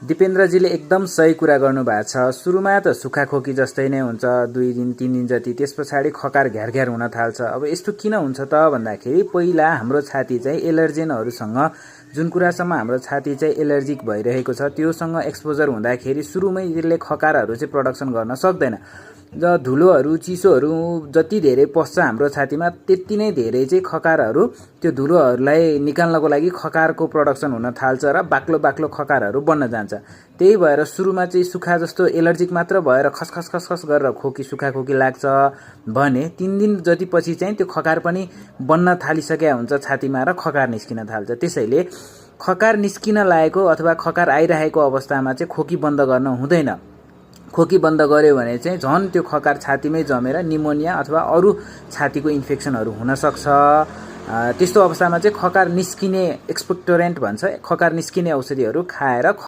दिपेन्द्रजीले एकदम सही कुरा गर्नुभएको छ। सुरुमा त सुक्खा खोकी जस्तै नै हुन्छ, 2 दिन 3 दिन जति, त्यस पछाडि खकार घ्यार हुन थाल्छ। अब यस्तो किन हुन्छ त भन्दाखेरि पहिला हाम्रो छाती चाहिँ एलर्जेनहरूसँग, जुन कुरासम्म हाम्रो छाती चाहिँ एलर्जिक भइरहेको छ त्योसँग एक्सपोजर हुँदाखेरि सुरुमै यसले खकारहरू चाहिँ प्रोडक्सन गर्न सक्दैन। धुलोहरू चिसोहरू जति धेरै पस्छ हाम्रो छातीमा त्यति नै धेरै चाहिँ खकारहरू त्यो धुलोहरूलाई निकाल्नको लागि खकारको प्रोडक्सन हुन थाल्छ र बाक्लो बाक्लो खकारहरू बन्न जान्छ। त्यही भएर सुरुमा चाहिँ सुक्खा जस्तो एलर्जिक मात्र भएर खसखस खसखस गरेर सुक्खा खोकी लाग्छ भने 3 दिन जति पछि चाहिँ त्यो खकार पनि बन्न थालिसकेको हुन्छ छातीमा र खकार निस्किन थाल्छ। त्यसैले खकार निस्किन लागेको अथवा खकार आइरहेको अवस्थामा चाहिँ खोकी बन्द गर्न हुँदैन। खोकी बन्द गर्यो भने चाहिँ झन् त्यो खकार छातीमै जमेर निमोनिया अथवा अरू छातीको इन्फेक्सनहरू हुन सक्छ। त्यस्तो अवस्थामा चाहिँ खकार निस्किने एक्सपेक्टोरेन्ट भन्छ, खकार निस्किने औषधिहरू खाएर